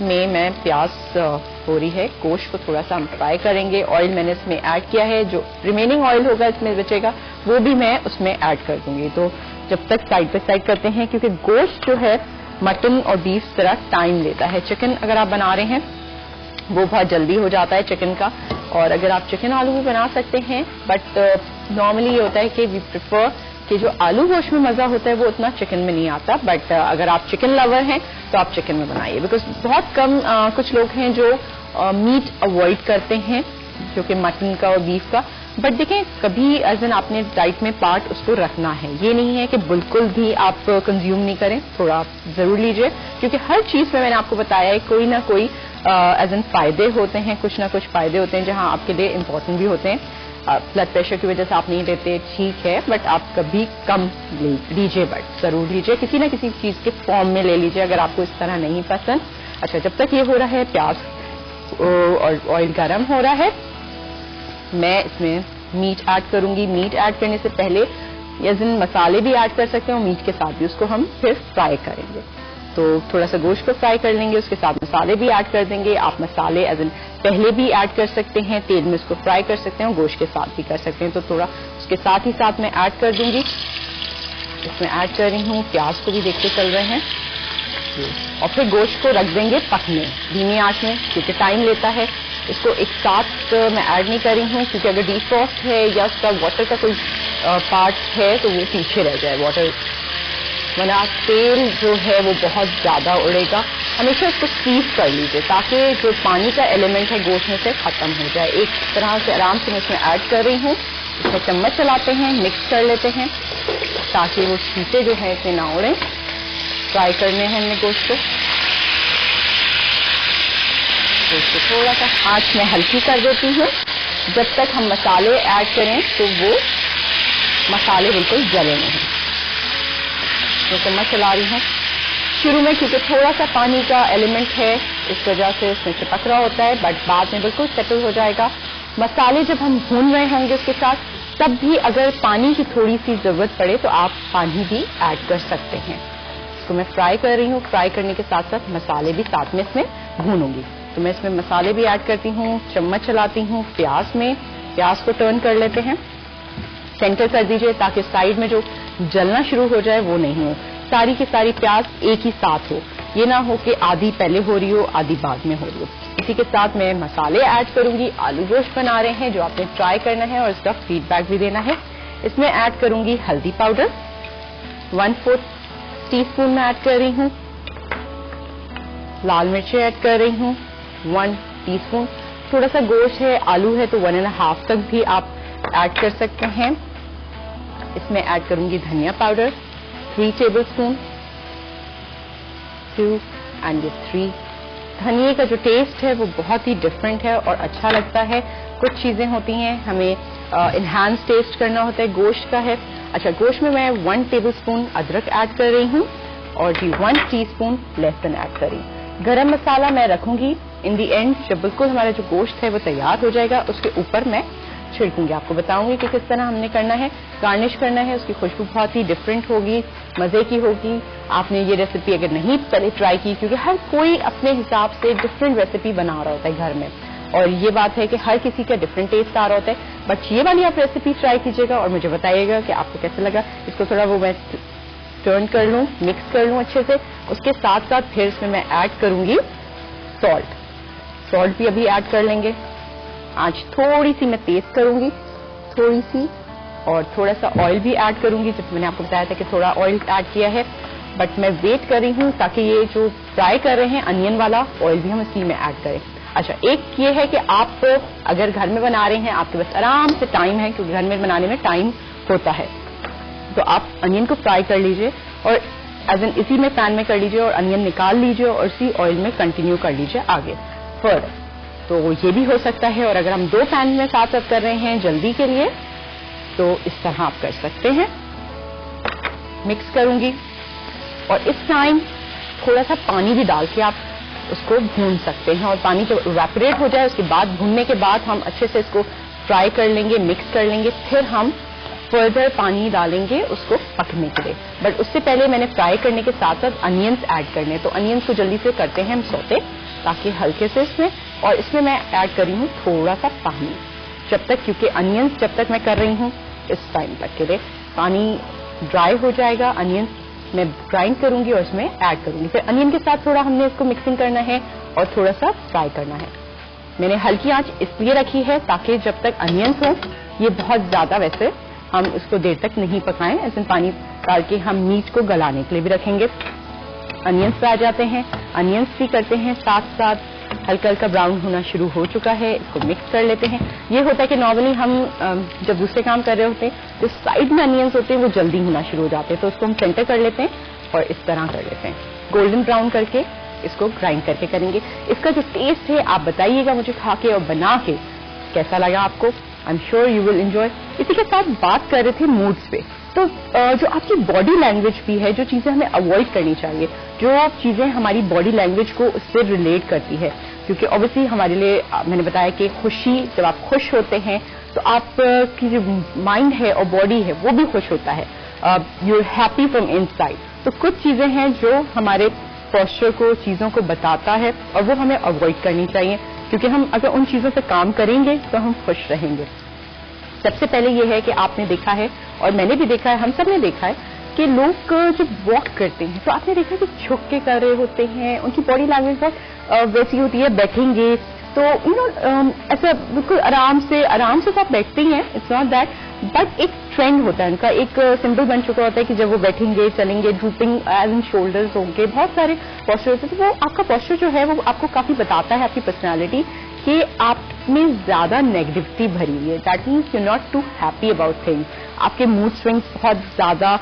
इसमें मैं प्याज हो रही है, गोश्त को थोड़ा सा हम फ्राई करेंगे। ऑयल मैंने इसमें ऐड किया है, जो रिमेनिंग ऑयल होगा इसमें बचेगा वो भी मैं उसमें ऐड कर दूंगी। तो जब तक साइड बाय साइड करते हैं, क्योंकि गोश्त जो है मटन और बीफ जरा टाइम लेता है। चिकन अगर आप बना रहे हैं वो बहुत जल्दी हो जाता है चिकन का, और अगर आप चिकन आलू भी बना सकते हैं, बट नॉर्मली ये होता है कि वी प्रेफर कि जो आलू गोश्त में मजा होता है वो उतना चिकन में नहीं आता। बट अगर आप चिकन लवर हैं तो आप चिकन में बनाइए, बिकॉज बहुत कम कुछ लोग हैं जो मीट अवॉइड करते हैं, जो कि मटन का और बीफ का। बट देखें, कभी एज एन आपने डाइट में पार्ट उसको रखना है, ये नहीं है कि बिल्कुल भी आप कंज्यूम नहीं करें, थोड़ा आप जरूर लीजिए, क्योंकि हर चीज में मैंने आपको बताया है कोई ना कोई एज एन फायदे होते हैं, कुछ ना कुछ फायदे होते हैं जहां आपके लिए इंपॉर्टेंट भी होते हैं। ब्लड प्रेशर की वजह से आप नहीं लेते, ठीक है, बट आप कभी कम लीजिए, बट जरूर लीजिए, किसी ना किसी चीज के फॉर्म में ले लीजिए अगर आपको इस तरह नहीं पसंद। अच्छा, जब तक ये हो रहा है, प्याज और ऑयल गर्म हो रहा है, मैं इसमें मीट ऐड करूंगी। मीट ऐड करने से पहले एज इन मसाले भी ऐड कर सकते हैं और मीट के साथ भी उसको हम फिर फ्राई करेंगे। तो थोड़ा सा गोश्त को फ्राई कर लेंगे, उसके साथ मसाले भी ऐड कर देंगे। आप मसाले एज इन पहले भी ऐड कर सकते हैं, तेल में उसको फ्राई कर सकते हैं और गोश्त के साथ भी कर सकते हैं। तो थोड़ा उसके साथ ही साथ मैं ऐड कर दूंगी। इसमें ऐड कर रही हूँ, प्याज को भी देखते चल रहे हैं, और फिर गोश्त को रख देंगे पकने धीमी आंच में, क्योंकि टाइम लेता है। इसको एक साथ मैं ऐड नहीं कर रही हूँ, क्योंकि अगर डिफ्रॉस्ट है या उसका वाटर का कोई पार्ट है तो वो पीछे रह जाए वाटर, वरना तेल जो है वो बहुत ज्यादा उड़ेगा। हमेशा इसको स्क्वीज कर लीजिए ताकि जो पानी का एलिमेंट है गोश्त में से खत्म हो जाए। एक तरह से आराम से मैं इसमें ऐड कर रही हूँ। इसमें चम्मच चलाते हैं, मिक्स कर लेते हैं ताकि वो छींटे जो है इसमें ना उड़े। फ्राई करने हैं हमने गोश्त को। गोश्त को थोड़ा सा आंच में हल्की कर देती हूँ जब तक हम मसाले ऐड करें तो वो मसाले बिल्कुल जले नहीं। तो चम्मच चला रही हूँ शुरू में, क्योंकि थोड़ा सा पानी का एलिमेंट है, इस वजह से इसमें चिपक रहा होता है, बट बाद में बिल्कुल सेटल हो जाएगा। मसाले जब हम भून रहे होंगे उसके साथ, तब भी अगर पानी की थोड़ी सी जरूरत पड़े तो आप पानी भी ऐड कर सकते हैं। इसको मैं फ्राई कर रही हूँ, फ्राई करने के साथ साथ मसाले भी साथ में इसमें भूनूंगी। तो मैं इसमें मसाले भी ऐड करती हूँ, चम्मच चलाती हूँ प्याज में, प्याज को टर्न कर लेते हैं, सेंटर कर दीजिए ताकि साइड में जो जलना शुरू हो जाए वो नहीं हो। सारी की सारी प्याज एक ही साथ हो, ये ना हो कि आधी पहले हो रही हो आधी बाद में हो रही हो। इसी के साथ मैं मसाले ऐड करूंगी। आलू गोश्त बना रहे हैं जो आपने ट्राई करना है और इसका फीडबैक भी देना है। इसमें ऐड करूंगी हल्दी पाउडर 1/4 टीस्पून में ऐड कर रही हूँ। लाल मिर्ची ऐड कर रही हूँ 1 टीस्पून। थोड़ा सा गोश्त है, आलू है, तो 1.5 तक भी आप ऐड कर सकते हैं। इसमें ऐड करूंगी धनिया पाउडर 3 टेबलस्पून, 2 एंड 3। धनिए का जो टेस्ट है वो बहुत ही डिफरेंट है और अच्छा लगता है। कुछ चीजें होती हैं हमें इनहांस टेस्ट करना होता है, गोश्त का है। अच्छा, गोश्त में मैं 1 टेबलस्पून अदरक ऐड कर रही हूँ और जी 1 टीस्पून लहसुन ऐड कर रही हूँ। गरम मसाला मैं रखूंगी इन दी एंड, जब बिल्कुल हमारा जो गोश्त है वो तैयार हो जाएगा उसके ऊपर मैं छिड़कूंगी। आपको बताऊंगी कि किस तरह हमने करना है, गार्निश करना है। उसकी खुशबू बहुत ही डिफरेंट होगी, मजे की होगी। आपने ये रेसिपी अगर नहीं पहले ट्राई की, क्योंकि हर कोई अपने हिसाब से डिफरेंट रेसिपी बना रहा होता है घर में, और ये बात है कि हर किसी का डिफरेंट टेस्ट आ रहा होता है। बट ये वाली आप रेसिपी ट्राई कीजिएगा और मुझे बताइएगा कि आपको कैसे लगा। इसको थोड़ा वो मैं टर्न कर लूँ, मिक्स कर लूँ अच्छे से। उसके साथ साथ फिर इसमें मैं ऐड करूंगी सॉल्ट भी अभी ऐड कर लेंगे। आज थोड़ी सी मैं तेज करूंगी, थोड़ी सी, और थोड़ा सा ऑयल भी ऐड करूंगी। जब मैंने आपको बताया था कि थोड़ा ऑयल ऐड किया है, बट मैं वेट कर रही हूँ ताकि ये जो फ्राई कर रहे हैं अनियन वाला ऑयल भी हम इसी में ऐड करें। अच्छा, एक ये है कि आप अगर घर में बना रहे हैं, आपके पास आराम से टाइम है, क्योंकि घर में बनाने में टाइम होता है, तो आप अनियन को फ्राई कर लीजिए और एज एन इसी में पैन में कर लीजिए और अनियन निकाल लीजिए और इसी ऑयल में कंटिन्यू कर लीजिए आगे फर्दर। तो ये भी हो सकता है। और अगर हम 2 पैन में साथ साथ कर रहे हैं जल्दी के लिए, तो इस तरह आप कर सकते हैं। मिक्स करूंगी और इस टाइम थोड़ा सा पानी भी डाल के आप उसको भून सकते हैं, और पानी जब इवेपोरेट हो जाए उसके बाद, भूनने के बाद हम अच्छे से इसको फ्राई कर लेंगे, मिक्स कर लेंगे, फिर हम फर्दर पानी डालेंगे उसको पकने के लिए। बट उससे पहले मैंने फ्राई करने के साथ साथ अनियंस ऐड करने, तो अनियंस को जल्दी से करते हैं हम सौते। ताकि हल्के से इसमें, और इसमें मैं ऐड कर रही हूँ थोड़ा सा पानी, जब तक, क्योंकि अनियंस जब तक मैं कर रही हूँ इस टाइम तक के लिए पानी ड्राई हो जाएगा। अनियंस मैं ग्राइंड करूंगी और इसमें ऐड करूंगी। फिर अनियन के साथ थोड़ा हमने इसको मिक्सिंग करना है और थोड़ा सा फ्राई करना है। मैंने हल्की आंच इसलिए रखी है ताकि जब तक अनियंस हो, ये बहुत ज्यादा वैसे हम इसको देर तक नहीं पकाएं, ऐसे पानी डाल के हम मीट को गलाने के लिए भी रखेंगे। अनियंस पे आ जाते हैं, अनियंस भी करते हैं साथ साथ, हल्का हल्का ब्राउन होना शुरू हो चुका है, इसको मिक्स कर लेते हैं। ये होता है कि नॉर्मली हम जब दूसरे काम कर रहे होते हैं तो साइड में अनियंस होते हैं वो जल्दी होना शुरू हो जाते हैं, तो उसको हम सेंटर कर लेते हैं और इस तरह कर लेते हैं। गोल्डन ब्राउन करके इसको ग्राइंड करके करेंगे। इसका जो टेस्ट है आप बताइएगा मुझे खा के और बना के कैसा लगा आपको। I am sure you will enjoy. इसी के साथ बात कर रहे थे मूड्स पे, तो जो आपकी बॉडी लैंग्वेज भी है, जो चीजें हमें अवॉइड करनी चाहिए, जो चीजें हमारी बॉडी लैंग्वेज को उससे रिलेट करती है, क्योंकि ऑब्वियसली हमारे लिए मैंने बताया कि खुशी, जब आप खुश होते हैं तो आपकी जो माइंड है और बॉडी है वो भी खुश होता है, you are happy from inside. तो कुछ चीजें हैं जो हमारे पोस्चर को, चीजों को बताता है और वो हमें अवॉइड करनी चाहिए, क्योंकि हम अगर उन चीजों से काम करेंगे तो हम खुश रहेंगे। सबसे पहले ये है कि आपने देखा है और मैंने भी देखा है, हम सब ने देखा है कि लोग जब वॉक करते हैं तो आपने देखा कि झुक के कर रहे होते हैं, उनकी बॉडी लैंग्वेज बहुत वैसी होती है, बैठेंगे तो ऐसा बिल्कुल आराम से आप बैठते ही हैं, इट्स नॉट दैट, बट एक ट्रेंड होता है उनका, एक सिंबल बन चुका होता है कि जब वो बैठेंगे, चलेंगे, ड्रूपिंग एज इन शोल्डर्स होंगे, बहुत सारे पोस्चर होते हैं। तो वो आपका पोस्चर जो है वो आपको काफी बताता है आपकी पर्सनैलिटी कि आप में ज्यादा नेगेटिविटी भरी हुई है। That means you not too happy about things, आपके मूड स्विंग्स बहुत ज्यादा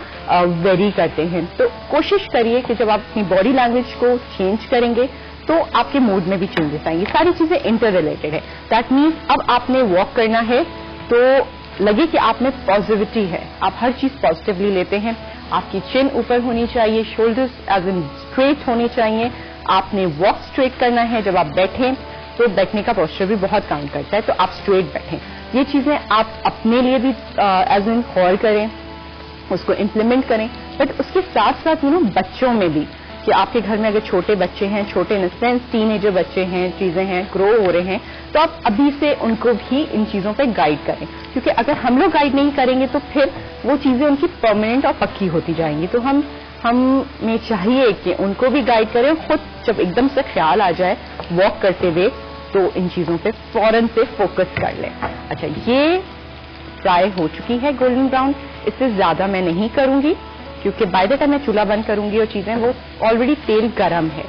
वेरी करते हैं। तो कोशिश करिए कि जब आप अपनी बॉडी लैंग्वेज को चेंज करेंगे तो आपके मूड में भी चेंजेस आएंगे। सारी चीजें इंटर रिलेटेड है। दैट मीन्स अब आपने वॉक करना है तो लगे कि आप में पॉजिटिविटी है, आप हर चीज पॉजिटिवली लेते हैं, आपकी चिन ऊपर होनी चाहिए, शोल्डर्स एज इन स्ट्रेट होने चाहिए, आपने वॉक स्ट्रेट करना है। जब आप बैठें तो बैठने का पोस्चर भी बहुत काउंट करता है, तो आप स्ट्रेट बैठें। ये चीजें आप अपने लिए भी एज इन गौर करें, उसको इम्प्लीमेंट करें, बट उसके साथ साथ बच्चों में भी, कि आपके घर में अगर छोटे बच्चे हैं, छोटे इन सेंस टीनेजर बच्चे हैं, चीजें हैं, ग्रो हो रहे हैं, तो आप अभी से उनको भी इन चीजों पे गाइड करें, क्योंकि अगर हम लोग गाइड नहीं करेंगे तो फिर वो चीजें उनकी परमानेंट और पक्की होती जाएंगी। तो हमें चाहिए कि उनको भी गाइड करें, खुद जब एकदम से ख्याल आ जाए वॉक करते हुए तो इन चीजों पे फौरन से फोकस कर लें। अच्छा, ये फ्राई हो चुकी है गोल्डन ब्राउन, इससे ज्यादा मैं नहीं करूंगी क्योंकि बाय द टाइम मैं चूल्हा बंद करूंगी और चीजें वो ऑलरेडी तेल गरम है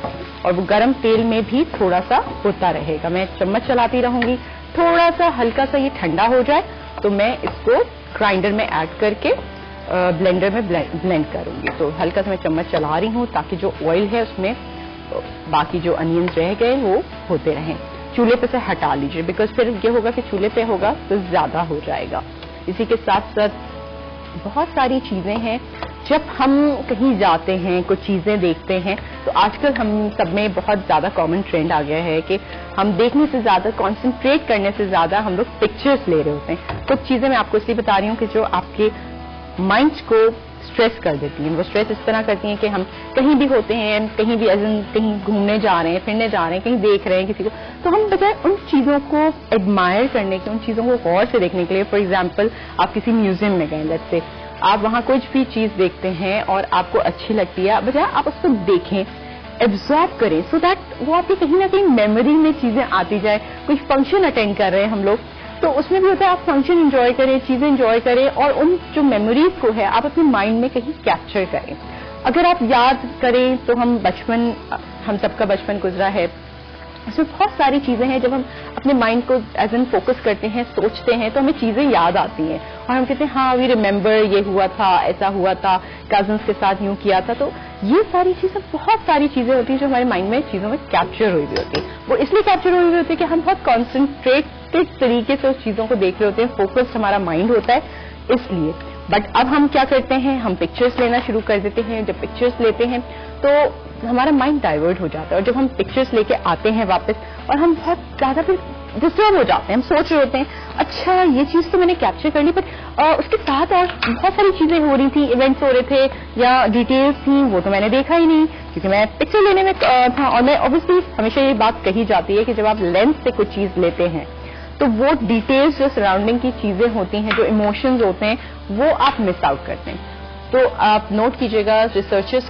और वो गरम तेल में भी थोड़ा सा होता रहेगा। मैं चम्मच चलाती रहूंगी, थोड़ा सा हल्का सा ये ठंडा हो जाए तो मैं इसको ग्राइंडर में ऐड करके ब्लेंडर में ब्लेंड करूंगी। तो हल्का सा मैं चम्मच चला रही हूँ ताकि जो ऑयल है उसमें बाकी जो अनियंस रह गए वो होते रहें। चूल्हे पे से हटा लीजिए, बिकॉज फिर ये होगा कि चूल्हे पे होगा तो ज्यादा हो जाएगा। इसी के साथ साथ बहुत सारी चीजें हैं, जब हम कहीं जाते हैं, कुछ चीजें देखते हैं, तो आजकल हम सब में बहुत ज्यादा कॉमन ट्रेंड आ गया है कि हम देखने से ज्यादा, कॉन्सेंट्रेट करने से ज्यादा हम लोग पिक्चर्स ले रहे होते हैं। कुछ चीजें मैं आपको इसलिए बता रही हूँ कि जो आपके माइंड को स्ट्रेस कर देती हैं। वो स्ट्रेस इस तरह करती हैं कि हम कहीं भी होते हैं, कहीं भी कहीं घूमने जा रहे हैं, फिरने जा रहे हैं, कहीं देख रहे हैं किसी को, तो हम बजाय उन चीजों को एडमायर करने के, उन चीजों को गौर से देखने के लिए, फॉर एग्जाम्पल आप किसी म्यूजियम में गए, लेट्स से आप वहां कुछ भी चीज देखते हैं और आपको अच्छी लगती है, बजाय आप उसको देखें, एब्जॉर्ब करें, सो दैट वो आपकी कहीं ना कहीं मेमोरी में चीजें आती जाए। कोई फंक्शन अटेंड कर रहे हैं हम लोग, तो उसमें भी होता है आप फंक्शन एंजॉय करें, चीजें एंजॉय करें और उन जो मेमोरीज को है आप अपने माइंड में कहीं कैप्चर करें। अगर आप याद करें तो हम सबका बचपन गुजरा है, उसमें बहुत सारी चीजें हैं, जब हम अपने माइंड को एज एन फोकस करते हैं, सोचते हैं, तो हमें चीजें याद आती हैं और हम कहते हैं हाँ वी रिमेम्बर, ये हुआ था, ऐसा हुआ था, कजन्स के साथ यूं किया था। तो ये सारी चीजें, बहुत सारी चीजें होती हैं जो हमारे माइंड में चीजों में कैप्चर हुई हुई होती है। वो इसलिए कैप्चर हुई हुई होती है कि हम बहुत कॉन्सेंट्रेटेड तरीके से उस चीजों को देख रहे होते हैं, फोकस्ड हमारा माइंड होता है। इसलिए बट अब हम क्या करते हैं, हम पिक्चर्स लेना शुरू कर देते हैं। जब पिक्चर्स लेते हैं तो हमारा माइंड डाइवर्ट हो जाता है, और जब हम पिक्चर्स लेके आते हैं वापस, और हम बहुत ज्यादा फिर डिस्टर्ब हो जाते हैं। हम सोच रहे होते हैं, अच्छा ये चीज तो मैंने कैप्चर कर ली, पर उसके साथ और बहुत सारी चीजें हो रही थी, इवेंट्स हो रहे थे या डिटेल्स थी, वो तो मैंने देखा ही नहीं क्योंकि मैं पिक्चर लेने में था। और मैं ऑब्वियसली हमेशा ये बात कही जाती है कि जब आप लेंस से कुछ चीज लेते हैं तो वो डिटेल्स जो सराउंडिंग की चीजें होती हैं, जो इमोशंस होते हैं, वो आप मिस आउट करते हैं। तो आप नोट कीजिएगा, रिसर्चर्स